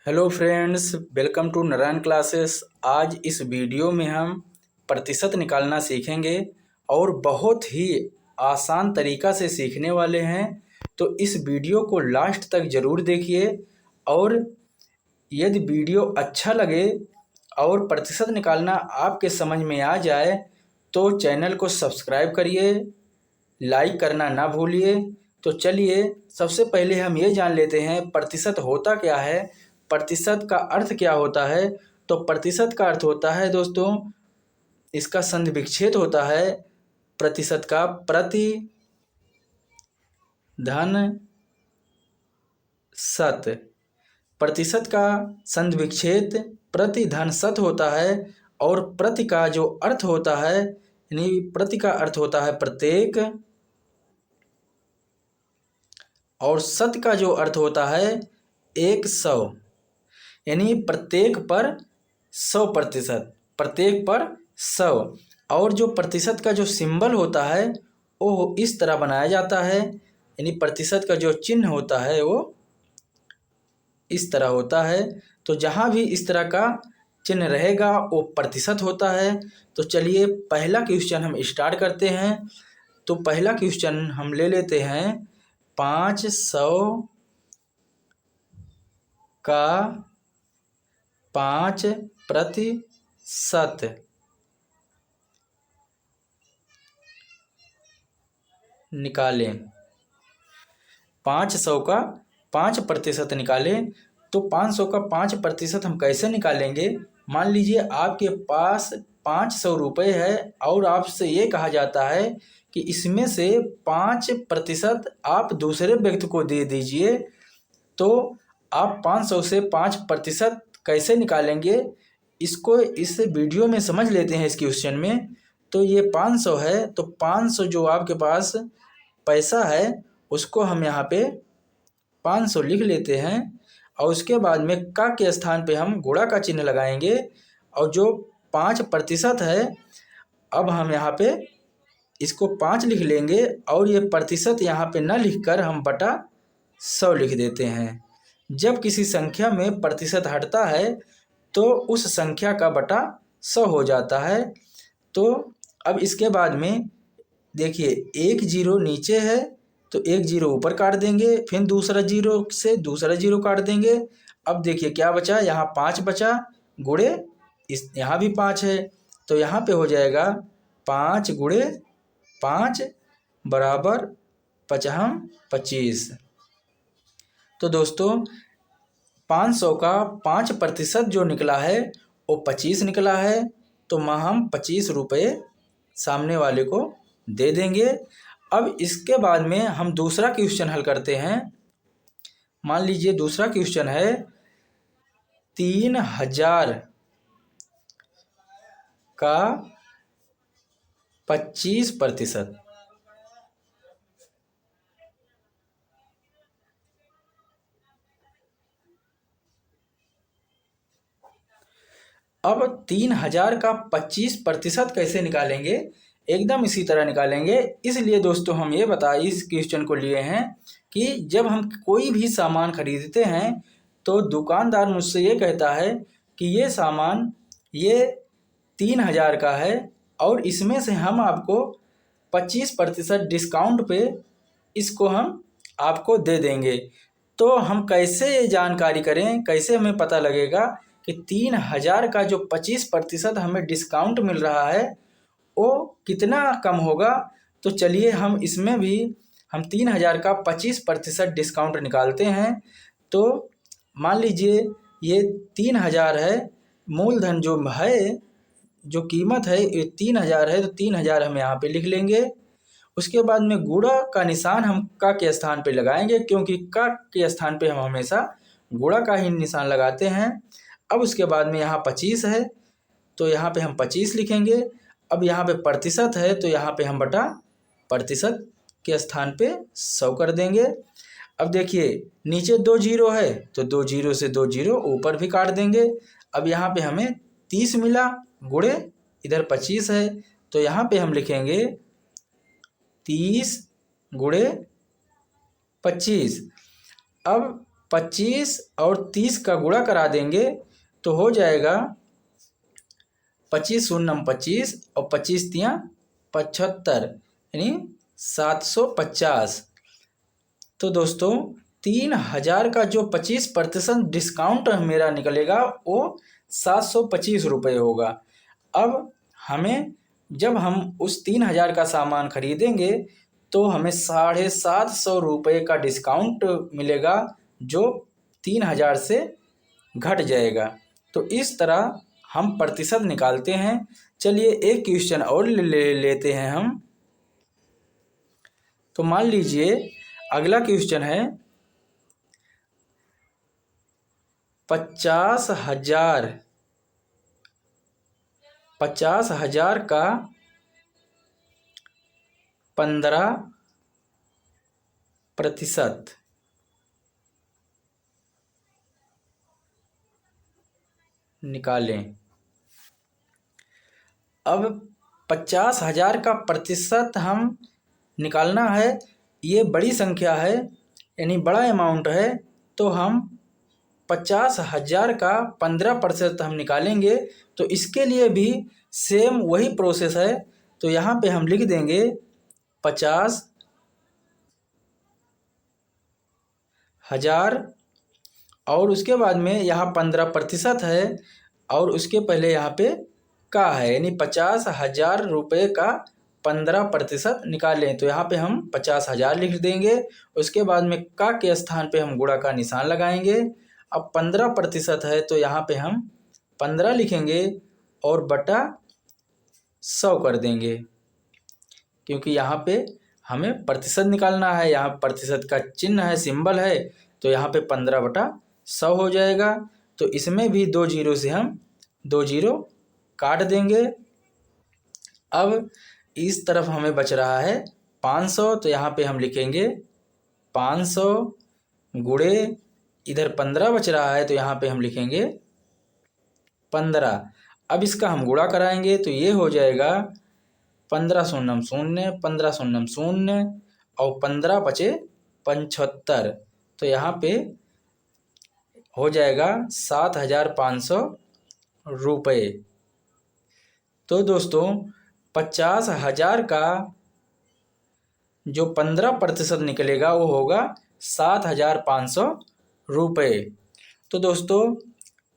Hello friends, welcome to Narayan classes. आज इस video में हम प्रतिशत निकालना सीखेंगे और बहुत ही आसान तरीका से सीखने वाले हैं। तो इस वीडियो को लास्ट तक ज़रूर देखिए और यदि वीडियो अच्छा लगे और प्रतिशत निकालना आपके समझ में आ जाए तो चैनल को सब्सक्राइब करिए, लाइक करना ना भूलिए। तो चलिए सबसे पहले हम ये जान लेते हैं प्रतिशत होता क्या है, प्रतिशत का अर्थ क्या होता है। तो प्रतिशत का अर्थ होता है दोस्तों, इसका संधि विच्छेद होता है प्रतिशत का प्रति धन शत। प्रतिशत का संधि विच्छेद प्रति धन शत होता है और प्रति का जो अर्थ होता है, यानी प्रति का अर्थ होता है प्रत्येक और शत का जो अर्थ होता है 100, यानी प्रत्येक पर 100%, प्रत्येक पर 100। और जो प्रतिशत का जो सिंबल होता है वो इस तरह बनाया जाता है, यानी प्रतिशत का जो चिन्ह होता है वो इस तरह होता है। तो जहाँ भी इस तरह का चिन्ह रहेगा वो प्रतिशत होता है। तो चलिए पहला क्वेश्चन हम स्टार्ट करते हैं। तो पहला क्वेश्चन हम ले लेते हैं 500 का 5% निकालें। 500 का 5% निकालें। तो 500 का 5% हम कैसे निकालेंगे। मान लीजिए आपके पास 500 रुपये है और आपसे ये कहा जाता है कि इसमें से 5% आप दूसरे व्यक्ति को दे दीजिए। तो आप 500 से 5% कैसे निकालेंगे, इसको इस वीडियो में समझ लेते हैं इस क्वेश्चन में। तो ये 500 है, तो 500 जो आपके पास पैसा है उसको हम यहाँ पे 500 लिख लेते हैं और उसके बाद में का के स्थान पे हम गुणा का चिन्ह लगाएंगे और जो 5% है अब हम यहाँ पे इसको 5 लिख लेंगे और ये प्रतिशत यहाँ पे न लिखकर हम बटा 100 लिख देते हैं। जब किसी संख्या में प्रतिशत हटता है तो उस संख्या का बटा 100 हो जाता है। तो अब इसके बाद में देखिए एक जीरो नीचे है तो एक जीरो ऊपर काट देंगे, फिर दूसरा जीरो से दूसरा जीरो काट देंगे। अब देखिए क्या बचा, यहाँ 5 बचा, गुणे इस यहाँ भी 5 है तो यहाँ पे हो जाएगा 5 गुणे 5 बराबर 25। तो दोस्तों 500 का 5% जो निकला है वो 25 निकला है। तो हम 25 रुपये सामने वाले को दे देंगे। अब इसके बाद में हम दूसरा क्वेश्चन हल करते हैं। मान लीजिए दूसरा क्वेश्चन है 3000 का 25%। अब 3000 का 25% कैसे निकालेंगे, एकदम इसी तरह निकालेंगे। इसलिए दोस्तों हम ये इस क्वेश्चन को लिए हैं कि जब हम कोई भी सामान खरीदते हैं तो दुकानदार मुझसे ये कहता है कि ये सामान ये 3000 का है और इसमें से हम आपको 25% डिस्काउंट पे इसको हम आपको दे देंगे। तो हम कैसे ये जानकारी करें, कैसे हमें पता लगेगा कि 3000 का जो 25% हमें डिस्काउंट मिल रहा है वो कितना कम होगा। तो चलिए हम इसमें भी हम 3000 का 25% डिस्काउंट निकालते हैं। तो मान लीजिए ये 3000 है, मूलधन जो है, जो कीमत है ये 3000 है, तो 3000 हम यहाँ पे लिख लेंगे। उसके बाद में गुणा का निशान हम का के स्थान पे लगाएंगे, क्योंकि का के स्थान पे हम हमेशा गुणा का ही निशान लगाते हैं। अब उसके बाद में यहाँ 25 है तो यहाँ पे हम 25 लिखेंगे। अब यहाँ पे प्रतिशत है तो यहाँ पे हम बटा प्रतिशत के स्थान पे 100 कर देंगे। अब देखिए नीचे 2 जीरो है तो 2 जीरो से 2 जीरो ऊपर भी काट देंगे। अब यहाँ पे हमें 30 मिला, गुणे इधर 25 है तो यहाँ पे हम लिखेंगे 30 गुणे 25। अब 25 और 30 का गुणा करा देंगे तो हो जाएगा 25 शून्यम 25 और 25 तियाँ 75 यानी 750। तो दोस्तों 3000 का जो 25% डिस्काउंट मेरा निकलेगा वो 725 रुपये होगा। अब हमें जब हम उस 3000 का सामान खरीदेंगे तो हमें 750 रुपये का डिस्काउंट मिलेगा जो 3000 से घट जाएगा। तो इस तरह हम प्रतिशत निकालते हैं। चलिए एक क्वेश्चन और लेते हैं हम। तो मान लीजिए अगला क्वेश्चन है 50,000 का 15% निकालें। अब 50,000 का प्रतिशत हम निकालना है, ये बड़ी संख्या है यानी बड़ा अमाउंट है, तो हम 50,000 का 15% हम निकालेंगे। तो इसके लिए भी सेम वही प्रोसेस है। तो यहाँ पे हम लिख देंगे 50,000 और उसके बाद में यहाँ 15% है और उसके पहले यहाँ पे का है, यानी 50,000 रुपये का 15% निकालें। तो यहाँ पे हम 50,000 लिख देंगे। उसके बाद में का के स्थान पे हम गुणा का निशान लगाएंगे। अब 15% है तो यहाँ पे हम 15 लिखेंगे और बटा 100 कर देंगे, क्योंकि यहाँ पे हमें प्रतिशत निकालना है। यहाँ प्रतिशत का चिन्ह है, सिंबल है, तो यहाँ पे 15/100 हो जाएगा। तो इसमें भी 2 जीरो से हम 2 जीरो काट देंगे। अब इस तरफ हमें बच रहा है 500, तो यहाँ पे हम लिखेंगे 500 गुणे इधर 15 बच रहा है तो यहाँ पे हम लिखेंगे 15। अब इसका हम गुणा कराएंगे तो ये हो जाएगा 15 शून्यम शून्य 15 शून्यम शून्य और 15 बचे 75। तो यहाँ पे हो जाएगा 7,500 रुपये। तो दोस्तों 50,000 का जो 15% निकलेगा वो होगा 7,500 रुपये। तो दोस्तों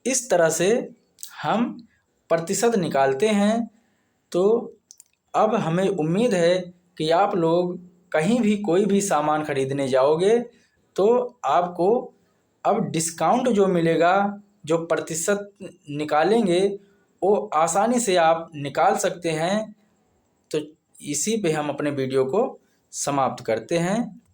इस तरह से हम प्रतिशत निकालते हैं। तो अब हमें उम्मीद है कि आप लोग कहीं भी कोई भी सामान खरीदने जाओगे तो आपको अब डिस्काउंट जो मिलेगा, जो प्रतिशत निकालेंगे वो आसानी से आप निकाल सकते हैं। तो इसी पे हम अपने वीडियो को समाप्त करते हैं।